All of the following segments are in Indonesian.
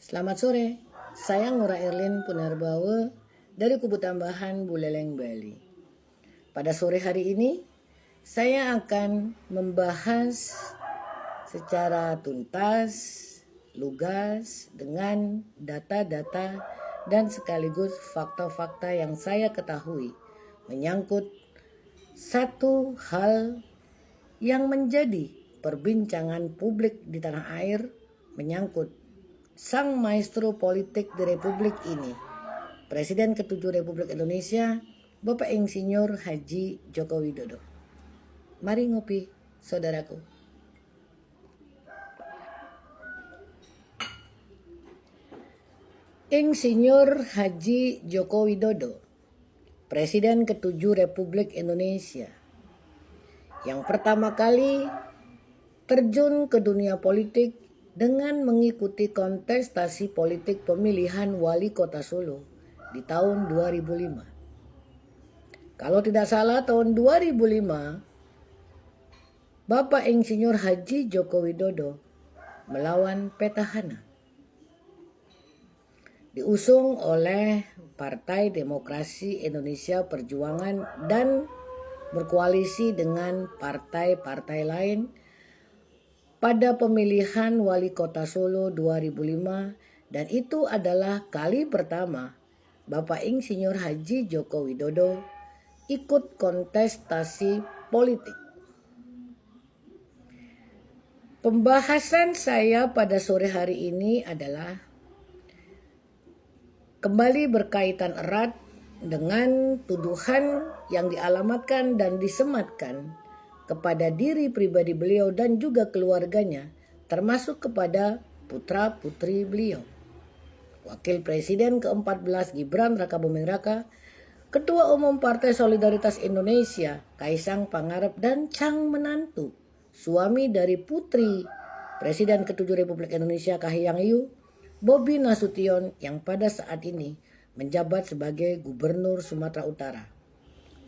Selamat sore, saya Ngura Erlin Punarbawa dari Kubu Tambahan Buleleng, Bali. Pada sore hari ini, saya akan membahas secara tuntas, lugas, dengan data-data dan sekaligus fakta-fakta yang saya ketahui menyangkut satu hal yang menjadi perbincangan publik di tanah air, menyangkut sang maestro politik di Republik ini, Presiden ke-7 Republik Indonesia, Bapak Insinyur Haji Joko Widodo. Mari ngopi, saudaraku. Insinyur Haji Joko Widodo, Presiden ke-7 Republik Indonesia, yang pertama kali terjun ke dunia politik dengan mengikuti kontestasi politik pemilihan wali kota Solo di tahun 2005. Kalau tidak salah tahun 2005, Bapak Insinyur Haji Joko Widodo melawan petahana. Diusung oleh Partai Demokrasi Indonesia Perjuangan dan berkoalisi dengan partai-partai lain pada pemilihan wali kota Solo 2005, dan itu adalah kali pertama Bapak Insinyur Haji Joko Widodo ikut kontestasi politik. Pembahasan saya pada sore hari ini adalah kembali berkaitan erat dengan tuduhan yang dialamatkan dan disematkan kepada diri pribadi beliau dan juga keluarganya, termasuk kepada putra-putri beliau. Wakil Presiden ke-14 Gibran Rakabuming Raka, Ketua Umum Partai Solidaritas Indonesia Kaisang Pangarep, dan sang menantu, suami dari putri Presiden ke-7 Republik Indonesia Kahiyang Ayu, Bobi Nasution, yang pada saat ini menjabat sebagai Gubernur Sumatera Utara.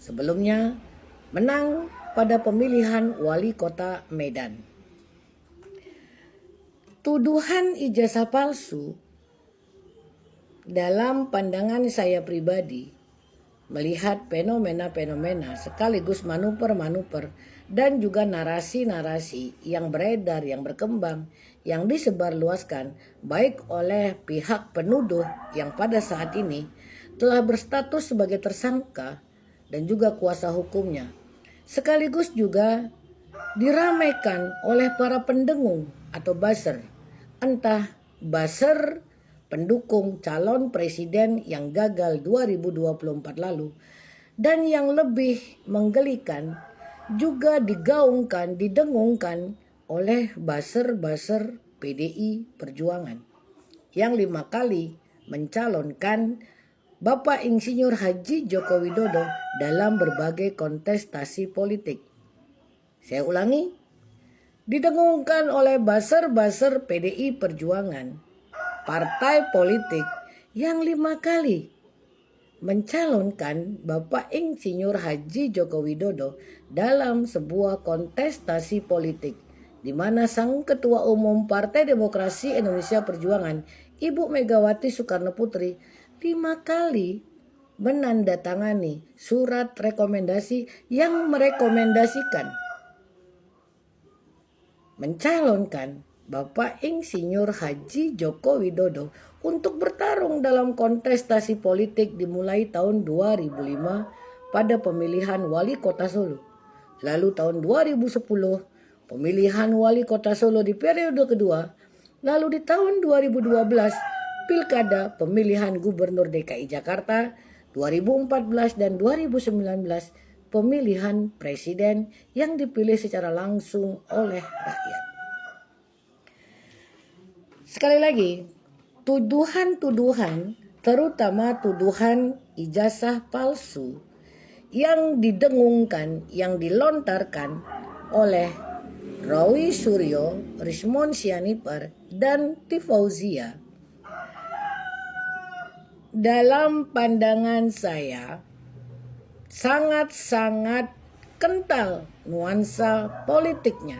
Sebelumnya menang pada pemilihan wali kota Medan. Tuduhan ijazah palsu dalam pandangan saya pribadi, melihat fenomena-fenomena sekaligus manuver-manuver dan juga narasi-narasi yang beredar, yang berkembang, yang disebarluaskan baik oleh pihak penuduh yang pada saat ini telah berstatus sebagai tersangka dan juga kuasa hukumnya, sekaligus juga diramaikan oleh para pendengung atau buzzer, entah buzzer pendukung calon presiden yang gagal 2024 lalu, dan yang lebih menggelikan juga digaungkan, didengungkan oleh buzzer-buzzer PDI Perjuangan yang 5 kali mencalonkan Bapak Insinyur Haji Joko Widodo dalam berbagai kontestasi politik. Saya ulangi, didengungkan oleh buzzer-buzzer PDI Perjuangan, partai politik yang 5 kali mencalonkan Bapak Insinyur Haji Joko Widodo dalam sebuah kontestasi politik, di mana sang Ketua Umum Partai Demokrasi Indonesia Perjuangan, Ibu Megawati Soekarno Putri, 5 kali menandatangani surat rekomendasi yang merekomendasikan mencalonkan Bapak Insinyur Haji Joko Widodo untuk bertarung dalam kontestasi politik dimulai tahun 2005 pada pemilihan wali kota Solo. Lalu tahun 2010 pemilihan wali kota Solo di periode kedua. Lalu di tahun 2012 Pilkada pemilihan Gubernur DKI Jakarta, 2014 dan 2019 pemilihan presiden yang dipilih secara langsung oleh rakyat. Sekali lagi, tuduhan-tuduhan, terutama tuduhan ijazah palsu yang didengungkan, yang dilontarkan oleh Roy Suryo, Rismon Sianipar, dan Tifauzia, dalam pandangan saya sangat-sangat kental nuansa politiknya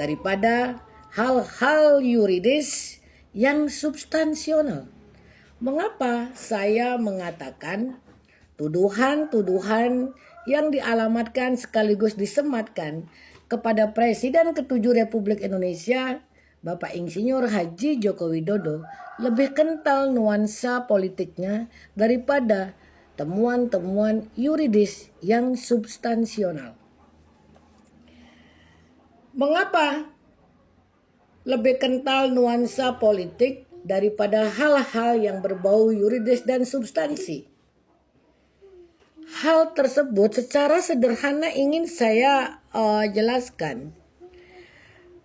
daripada hal-hal yuridis yang substansional. Mengapa saya mengatakan tuduhan-tuduhan yang dialamatkan sekaligus disematkan kepada Presiden ke-7 Republik Indonesia, Bapak Insinyur Haji Joko Widodo, lebih kental nuansa politiknya daripada temuan-temuan yuridis yang substansional. Mengapa lebih kental nuansa politik daripada hal-hal yang berbau yuridis dan substansi? Hal tersebut secara sederhana ingin saya jelaskan.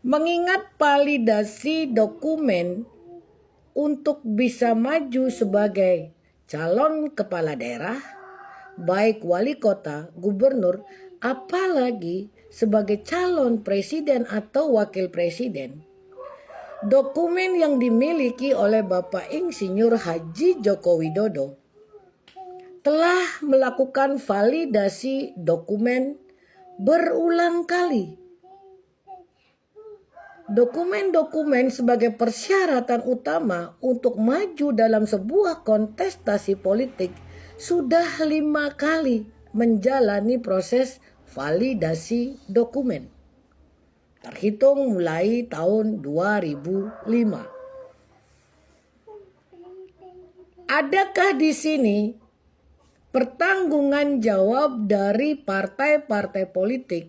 Mengingat validasi dokumen untuk bisa maju sebagai calon kepala daerah, baik wali kota, gubernur, apalagi sebagai calon presiden atau wakil presiden, dokumen yang dimiliki oleh Bapak Insinyur Haji Joko Widodo telah melakukan validasi dokumen berulang kali. Dokumen-dokumen sebagai persyaratan utama untuk maju dalam sebuah kontestasi politik sudah 5 kali menjalani proses validasi dokumen, terhitung mulai tahun 2005. Adakah di sini pertanggungan jawab dari partai-partai politik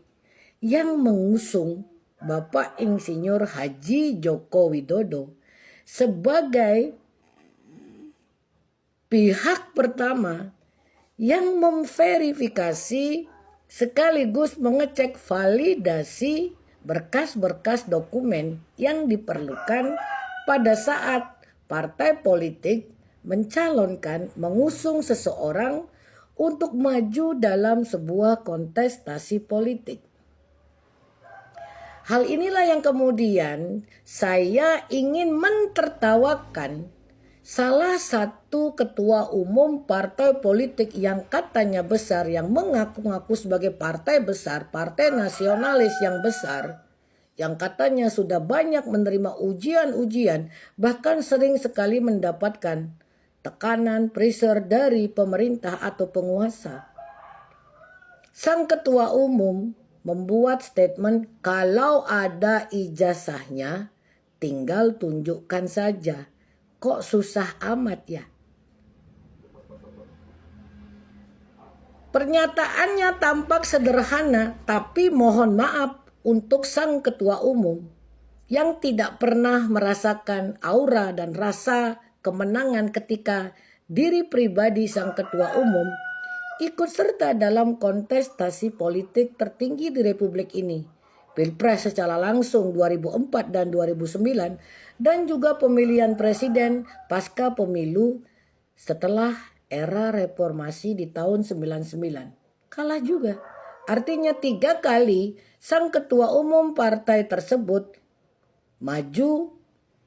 yang mengusung Bapak Insinyur Haji Joko Widodo sebagai pihak pertama yang memverifikasi sekaligus mengecek validasi berkas-berkas dokumen yang diperlukan pada saat partai politik mencalonkan, mengusung seseorang untuk maju dalam sebuah kontestasi politik. Hal inilah yang kemudian saya ingin mentertawakan salah satu ketua umum partai politik yang katanya besar, yang mengaku-ngaku sebagai partai besar, partai nasionalis yang besar, yang katanya sudah banyak menerima ujian-ujian, bahkan sering sekali mendapatkan tekanan, pressure dari pemerintah atau penguasa. Sang ketua umum membuat statement, kalau ada ijazahnya tinggal tunjukkan saja. Kok susah amat ya? Pernyataannya tampak sederhana, tapi mohon maaf untuk sang ketua umum yang tidak pernah merasakan aura dan rasa kemenangan ketika diri pribadi sang ketua umum ikut serta dalam kontestasi politik tertinggi di Republik ini. Pilpres secara langsung 2004 dan 2009 dan juga pemilihan presiden pasca pemilu setelah era reformasi di tahun 99. Kalah juga. Artinya 3 kali sang ketua umum partai tersebut maju,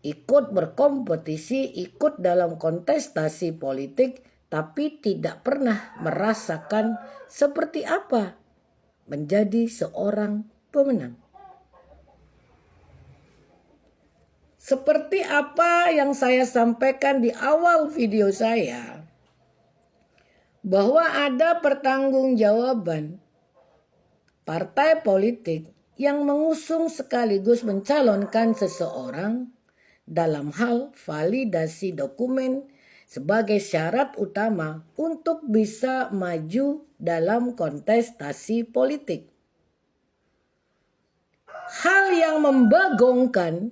ikut berkompetisi, ikut dalam kontestasi politik, tapi tidak pernah merasakan seperti apa menjadi seorang pemenang. Seperti apa yang saya sampaikan di awal video saya, bahwa ada pertanggungjawaban partai politik yang mengusung sekaligus mencalonkan seseorang dalam hal validasi dokumen sebagai syarat utama untuk bisa maju dalam kontestasi politik. Hal yang membagongkan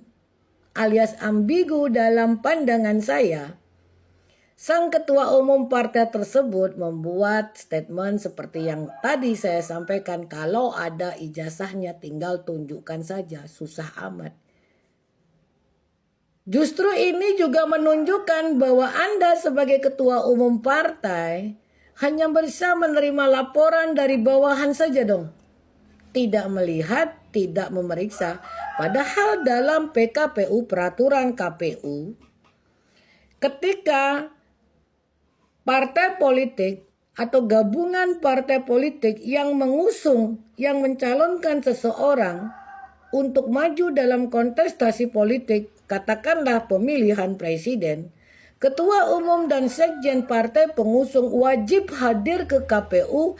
alias ambigu dalam pandangan saya, sang ketua umum partai tersebut membuat statement seperti yang tadi saya sampaikan, kalau ada ijazahnya tinggal tunjukkan saja, susah amat. Justru ini juga menunjukkan bahwa Anda sebagai ketua umum partai hanya bisa menerima laporan dari bawahan saja dong. Tidak melihat, tidak memeriksa. Padahal dalam PKPU, peraturan KPU, ketika partai politik atau gabungan partai politik yang mengusung, yang mencalonkan seseorang untuk maju dalam kontestasi politik, katakanlah pemilihan presiden, Ketua Umum dan Sekjen partai pengusung wajib hadir ke KPU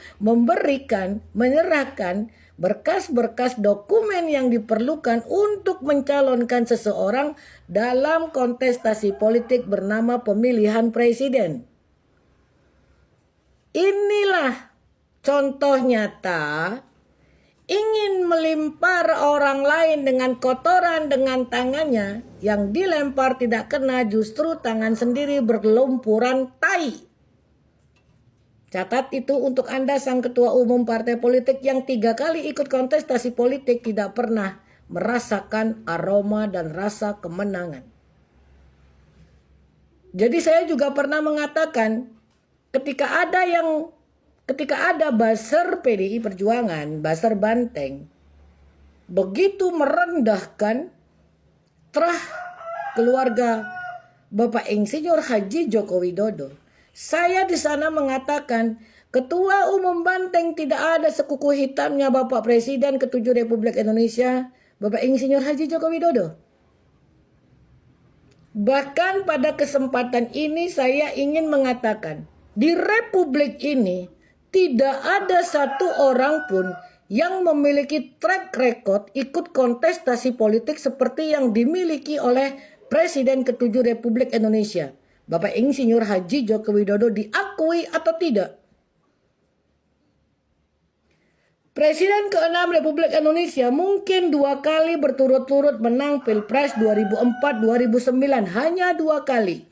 menyerahkan berkas-berkas dokumen yang diperlukan untuk mencalonkan seseorang dalam kontestasi politik bernama pemilihan presiden. Inilah contoh nyata ingin melimpar orang lain dengan kotoran dengan tangannya, yang dilempar tidak kena, justru tangan sendiri berlumpuran tai. Catat itu untuk Anda, sang ketua umum partai politik yang 3 kali ikut kontestasi politik tidak pernah merasakan aroma dan rasa kemenangan. Jadi saya juga pernah mengatakan ketika ada buzzer PDI Perjuangan, buzzer Banteng, begitu merendahkan terah keluarga Bapak Insinyur Haji Joko Widodo. Saya di sana mengatakan, Ketua Umum Banteng tidak ada sekuku hitamnya Bapak Presiden ke-7 Republik Indonesia, Bapak Insinyur Haji Joko Widodo. Bahkan pada kesempatan ini saya ingin mengatakan, di Republik ini tidak ada satu orang pun yang memiliki track record ikut kontestasi politik seperti yang dimiliki oleh Presiden ke-7 Republik Indonesia, Bapak Insinyur Haji Joko Widodo, diakui atau tidak. Presiden ke-6 Republik Indonesia mungkin 2 kali berturut-turut menang Pilpres 2004-2009, hanya 2 kali.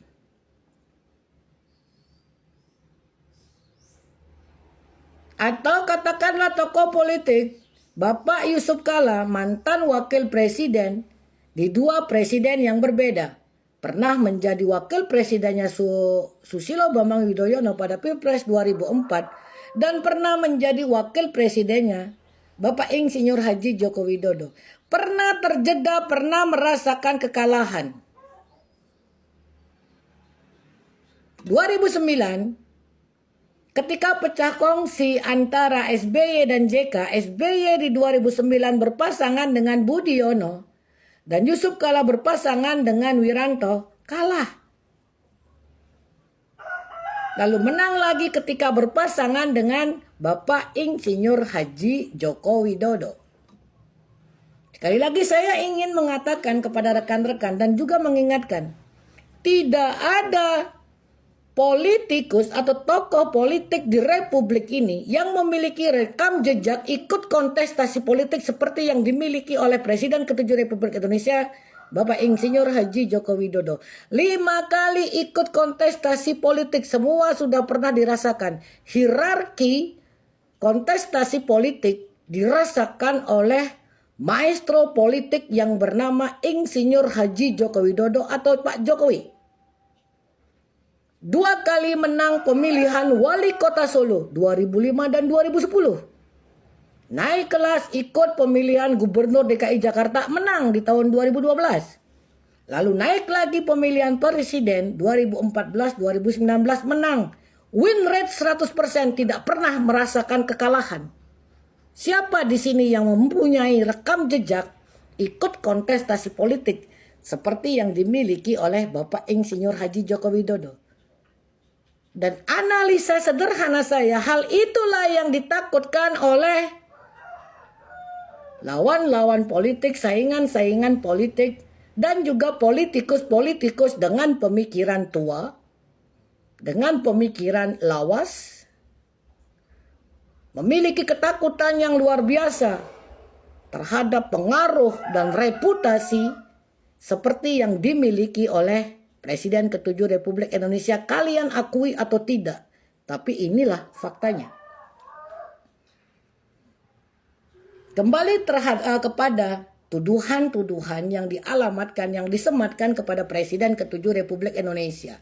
Atau katakanlah tokoh politik, Bapak Yusuf Kala, mantan wakil presiden di 2 presiden yang berbeda. Pernah menjadi wakil presidennya Susilo Bambang Yudhoyono pada Pilpres 2004 dan pernah menjadi wakil presidennya Bapak Insinyur Haji Joko Widodo. Pernah terjeda, pernah merasakan kekalahan. 2009 ketika pecah kongsi antara SBY dan JK, SBY di 2009 berpasangan dengan Budiono dan Yusuf Kala berpasangan dengan Wiranto, kalah. Lalu menang lagi ketika berpasangan dengan Bapak Insinyur Haji Joko Widodo. Sekali lagi saya ingin mengatakan kepada rekan-rekan dan juga mengingatkan, tidak ada politikus atau tokoh politik di Republik ini yang memiliki rekam jejak ikut kontestasi politik seperti yang dimiliki oleh Presiden ke-7 Republik Indonesia, Bapak Insinyur Haji Joko Widodo. 5 kali ikut kontestasi politik, semua sudah pernah dirasakan. Hierarki kontestasi politik dirasakan oleh maestro politik yang bernama Insinyur Haji Joko Widodo atau Pak Jokowi. 2 kali menang pemilihan wali kota Solo 2005 dan 2010. Naik kelas ikut pemilihan gubernur DKI Jakarta, menang di tahun 2012. Lalu naik lagi pemilihan presiden 2014-2019, menang. Win rate 100%, tidak pernah merasakan kekalahan. Siapa di sini yang mempunyai rekam jejak ikut kontestasi politik seperti yang dimiliki oleh Bapak Insinyur Haji Joko Widodo? Dan analisa sederhana saya, hal itulah yang ditakutkan oleh lawan-lawan politik, saingan-saingan politik, dan juga politikus-politikus dengan pemikiran tua, dengan pemikiran lawas, memiliki ketakutan yang luar biasa terhadap pengaruh dan reputasi seperti yang dimiliki oleh Presiden ke-7 Republik Indonesia. Kalian akui atau tidak, tapi inilah faktanya. Kembali kepada tuduhan-tuduhan yang dialamatkan, yang disematkan kepada Presiden ke-7 Republik Indonesia.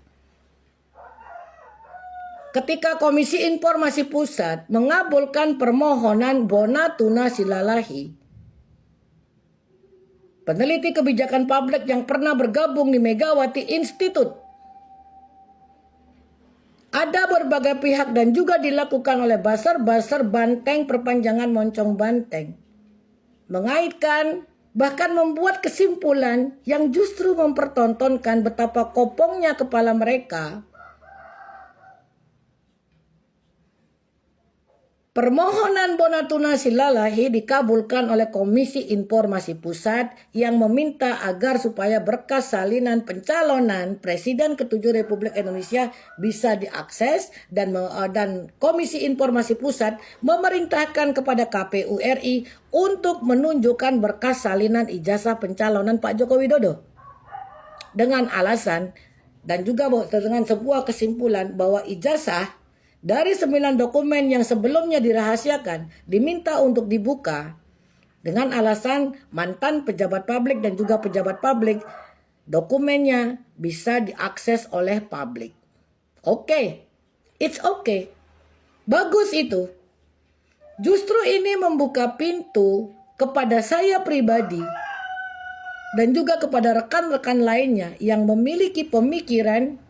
Ketika Komisi Informasi Pusat mengabulkan permohonan Bona Tuna Silalahi, peneliti kebijakan publik yang pernah bergabung di Megawati Institute, ada berbagai pihak dan juga dilakukan oleh buzzer Banteng, perpanjangan Moncong Banteng, mengaitkan bahkan membuat kesimpulan yang justru mempertontonkan betapa kopongnya kepala mereka. Permohonan Bonatuna Silalahi dikabulkan oleh Komisi Informasi Pusat yang meminta agar supaya berkas salinan pencalonan Presiden ke-7 Republik Indonesia bisa diakses dan Komisi Informasi Pusat memerintahkan kepada KPU RI untuk menunjukkan berkas salinan ijazah pencalonan Pak Joko Widodo dengan alasan dan juga dengan sebuah kesimpulan bahwa ijazah dari 9 dokumen yang sebelumnya dirahasiakan diminta untuk dibuka dengan alasan mantan pejabat publik dan juga pejabat publik, dokumennya bisa diakses oleh publik. Oke, it's okay. Bagus itu. Justru ini membuka pintu kepada saya pribadi dan juga kepada rekan-rekan lainnya yang memiliki pemikiran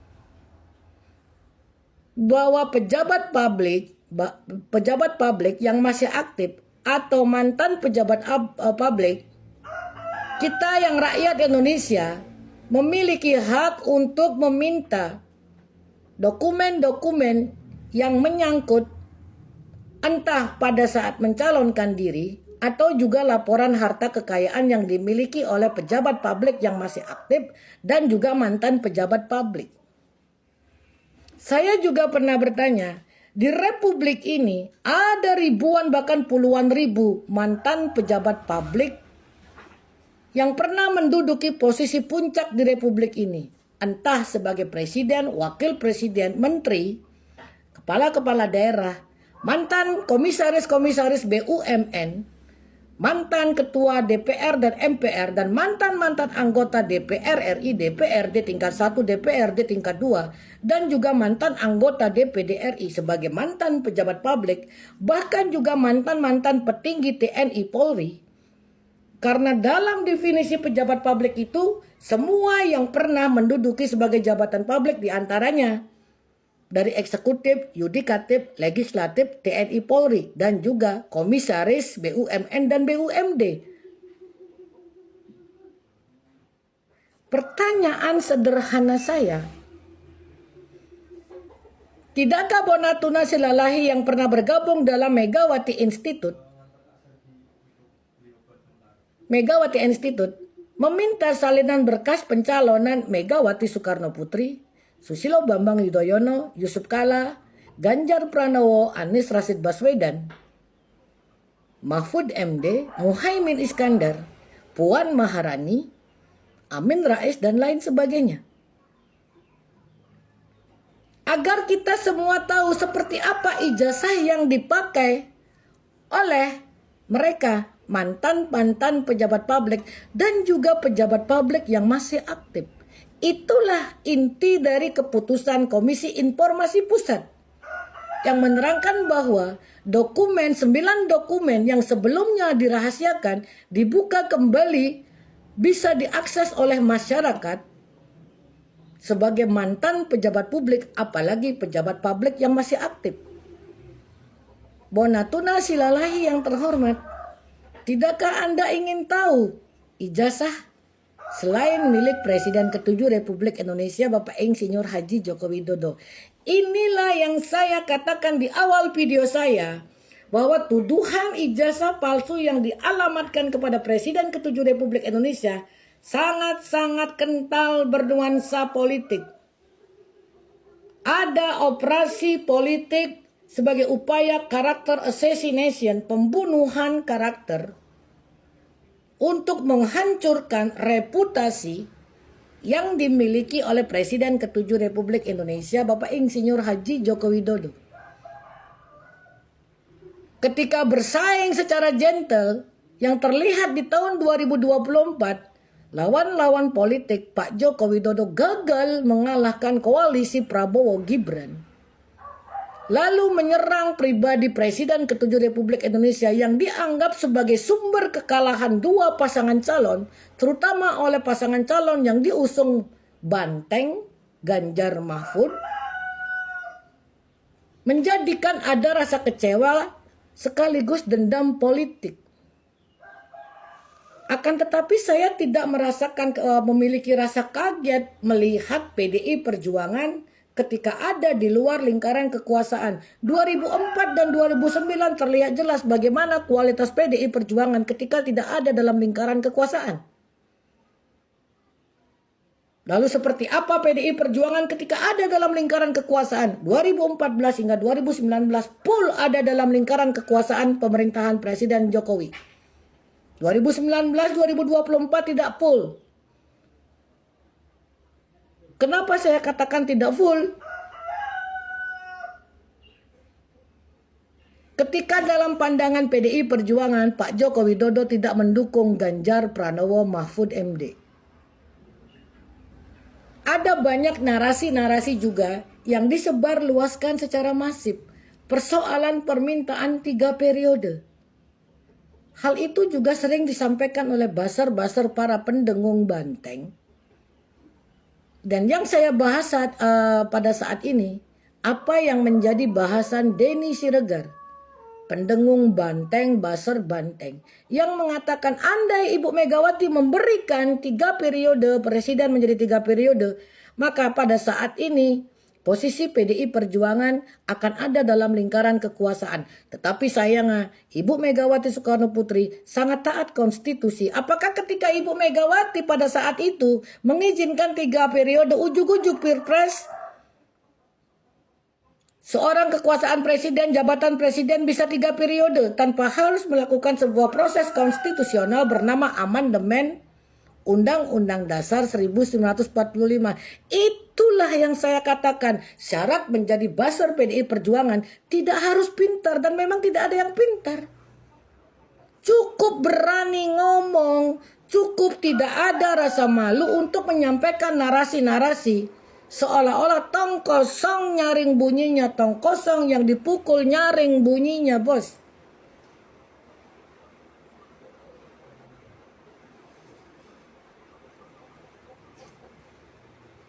bahwa pejabat publik yang masih aktif atau mantan pejabat publik, kita yang rakyat Indonesia memiliki hak untuk meminta dokumen-dokumen yang menyangkut entah pada saat mencalonkan diri atau juga laporan harta kekayaan yang dimiliki oleh pejabat publik yang masih aktif dan juga mantan pejabat publik. Saya juga pernah bertanya, di Republik ini ada ribuan bahkan puluhan ribu mantan pejabat publik yang pernah menduduki posisi puncak di Republik ini. Entah sebagai presiden, wakil presiden, menteri, kepala-kepala daerah, mantan komisaris-komisaris BUMN, mantan ketua DPR dan MPR, dan mantan-mantan anggota DPR RI, DPRD tingkat 1, DPRD tingkat 2, dan juga mantan anggota DPD RI sebagai mantan pejabat publik, bahkan juga mantan-mantan petinggi TNI Polri. Karena dalam definisi pejabat publik itu, semua yang pernah menduduki sebagai jabatan publik diantaranya dari eksekutif, yudikatif, legislatif, TNI Polri, dan juga komisaris BUMN dan BUMD. Pertanyaan sederhana saya, tidakkah Bonatuna Silalahi yang pernah bergabung dalam Megawati Institute meminta salinan berkas pencalonan Megawati Soekarno Putri, Susilo Bambang Yudhoyono, Yusuf Kala, Ganjar Pranowo, Anies Rashid Baswedan, Mahfud MD, Muhaimin Iskandar, Puan Maharani, Amin Rais, dan lain sebagainya. Agar kita semua tahu seperti apa ijazah yang dipakai oleh mereka, mantan-mantan pejabat publik dan juga pejabat publik yang masih aktif. Itulah inti dari keputusan Komisi Informasi Pusat yang menerangkan bahwa 9 dokumen yang sebelumnya dirahasiakan dibuka kembali, bisa diakses oleh masyarakat sebagai mantan pejabat publik, apalagi pejabat publik yang masih aktif. Bonatuna Silalahi yang terhormat, tidakkah Anda ingin tahu ijazah selain milik Presiden ke-7 Republik Indonesia Bapak Insinyur Haji Joko Widodo? Inilah yang saya katakan di awal video saya, bahwa tuduhan ijazah palsu yang dialamatkan kepada Presiden ke-7 Republik Indonesia sangat-sangat kental bernuansa politik. Ada operasi politik sebagai upaya karakter assassination, pembunuhan karakter, untuk menghancurkan reputasi yang dimiliki oleh Presiden ke-7 Republik Indonesia Bapak Insinyur Haji Joko Widodo. Ketika bersaing secara gentle yang terlihat di tahun 2024, lawan-lawan politik Pak Joko Widodo gagal mengalahkan koalisi Prabowo Gibran, lalu menyerang pribadi Presiden ke-7 Republik Indonesia yang dianggap sebagai sumber kekalahan dua pasangan calon, terutama oleh pasangan calon yang diusung banteng Ganjar Mahfud, menjadikan ada rasa kecewa sekaligus dendam politik. Akan tetapi saya tidak merasakan memiliki rasa kaget melihat PDI Perjuangan ketika ada di luar lingkaran kekuasaan. 2004 dan 2009 terlihat jelas bagaimana kualitas PDI Perjuangan ketika tidak ada dalam lingkaran kekuasaan. Lalu seperti apa PDI Perjuangan ketika ada dalam lingkaran kekuasaan? 2014 hingga 2019 full ada dalam lingkaran kekuasaan pemerintahan Presiden Jokowi. 2019-2024 tidak full. Kenapa saya katakan tidak full? Ketika dalam pandangan PDI Perjuangan, Pak Joko Widodo tidak mendukung Ganjar Pranowo Mahfud MD. Ada banyak narasi-narasi juga yang disebar luaskan secara masif. Persoalan permintaan 3 periode. Hal itu juga sering disampaikan oleh buzzer-buzzer para pendengung banteng. Dan yang saya bahas pada saat ini, apa yang menjadi bahasan Denny Siregar, pendengung banteng, buzzer banteng, yang mengatakan andai Ibu Megawati memberikan 3 periode, presiden menjadi 3 periode, maka pada saat ini posisi PDI Perjuangan akan ada dalam lingkaran kekuasaan. Tetapi sayangnya Ibu Megawati Soekarno Putri sangat taat konstitusi. Apakah ketika Ibu Megawati pada saat itu mengizinkan 3 periode ujug-ujug Pilpres? Seorang kekuasaan presiden, jabatan presiden bisa 3 periode tanpa harus melakukan sebuah proses konstitusional bernama amandemen Undang-Undang Dasar 1945. Itulah yang saya katakan, syarat menjadi buzzer PDI Perjuangan tidak harus pintar, dan memang tidak ada yang pintar. Cukup berani ngomong, cukup tidak ada rasa malu untuk menyampaikan narasi-narasi seolah-olah tong kosong nyaring bunyinya, tong kosong yang dipukul nyaring bunyinya, bos.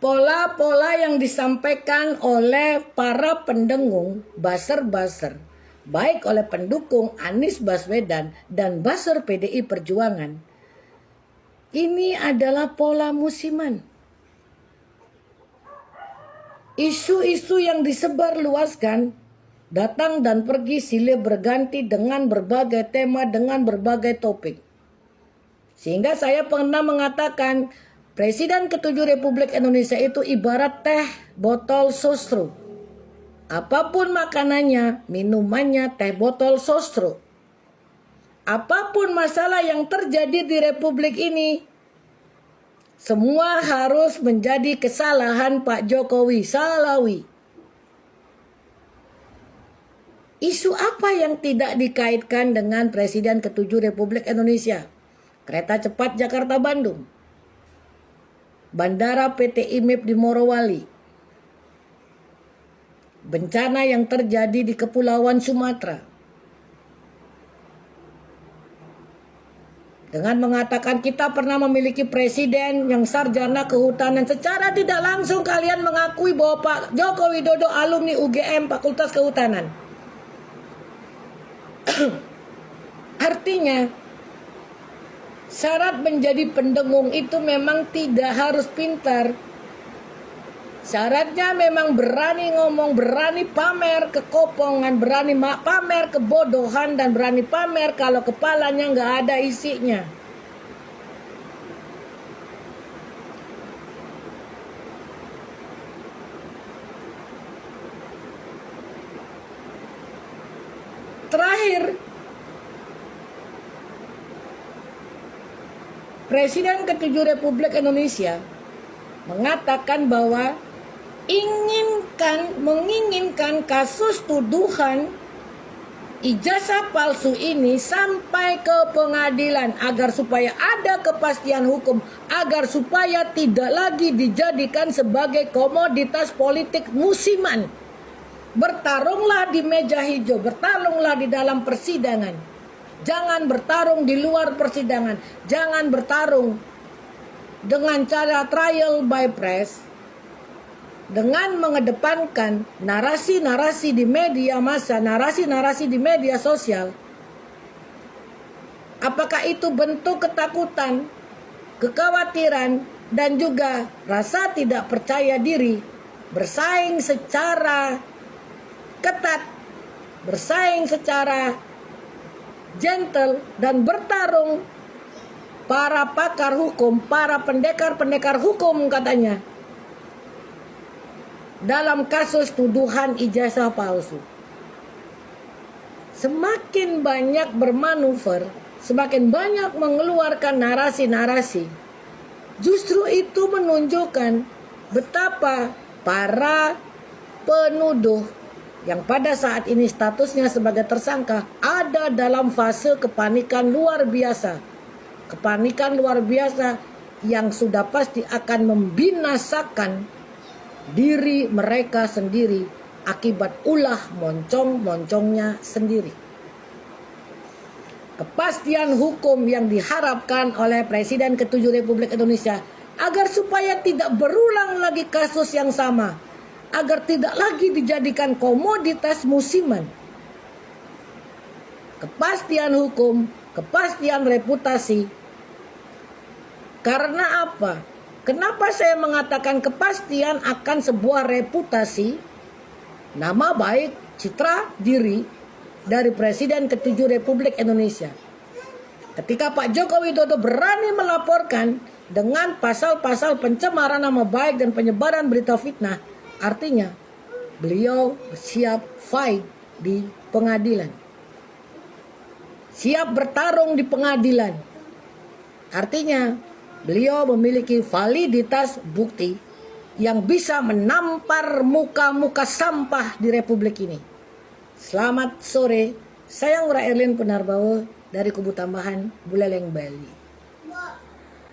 Pola-pola yang disampaikan oleh para pendengung, buzzer-buzzer, baik oleh pendukung Anies Baswedan dan buzzer PDI Perjuangan, ini adalah pola musiman. Isu-isu yang disebar luaskan datang dan pergi silih berganti dengan berbagai tema, dengan berbagai topik. Sehingga saya pernah mengatakan Presiden ke-7 Republik Indonesia itu ibarat teh botol sosro. Apapun makanannya, minumannya teh botol sosro. Apapun masalah yang terjadi di Republik ini, semua harus menjadi kesalahan Pak Jokowi, Salawi. Isu apa yang tidak dikaitkan dengan Presiden ke-7 Republik Indonesia? Kereta cepat Jakarta-Bandung. Bandara PT IMIP di Morowali. Bencana yang terjadi di Kepulauan Sumatera. Dengan mengatakan kita pernah memiliki presiden yang sarjana kehutanan, secara tidak langsung kalian mengakui bahwa Pak Joko Widodo alumni UGM Fakultas Kehutanan. Artinya syarat menjadi pendengung itu memang tidak harus pintar. Syaratnya memang berani ngomong, berani pamer kekopongan, berani pamer kebodohan, dan berani pamer kalau kepalanya nggak ada isinya. Terakhir, Presiden ke-7 Republik Indonesia mengatakan bahwa menginginkan kasus tuduhan ijazah palsu ini sampai ke pengadilan agar supaya ada kepastian hukum, agar supaya tidak lagi dijadikan sebagai komoditas politik musiman. Bertarunglah di meja hijau, bertarunglah di dalam persidangan. Jangan bertarung di luar persidangan. Jangan bertarung dengan cara trial by press, dengan mengedepankan narasi-narasi di media massa, narasi-narasi di media sosial Apakah itu bentuk ketakutan, kekhawatiran, dan juga rasa tidak percaya diri, bersaing secara ketat, bersaing secara gentle, dan bertarung para pakar hukum, para pendekar-pendekar hukum katanya, dalam kasus tuduhan ijazah palsu. Semakin banyak bermanuver, semakin banyak mengeluarkan narasi-narasi, justru itu menunjukkan betapa para penuduh yang pada saat ini statusnya sebagai tersangka ada dalam fase kepanikan luar biasa. Kepanikan luar biasa yang sudah pasti akan membinasakan diri mereka sendiri akibat ulah moncong-moncongnya sendiri. Kepastian hukum yang diharapkan oleh Presiden ke-7 Republik Indonesia agar supaya tidak berulang lagi kasus yang sama, agar tidak lagi dijadikan komoditas musiman. Kepastian hukum, kepastian reputasi. Karena apa? Kenapa saya mengatakan kepastian akan sebuah reputasi, nama baik, citra diri dari Presiden ke-7 Republik Indonesia? Ketika Pak Joko Widodo berani melaporkan dengan pasal-pasal pencemaran nama baik dan penyebaran berita fitnah, artinya beliau siap fight di pengadilan, siap bertarung di pengadilan. Artinya beliau memiliki validitas bukti yang bisa menampar muka-muka sampah di Republik ini. Selamat sore, saya Ngurah Erlin Penarbawa dari Kubu Tambahan Buleleng, Bali.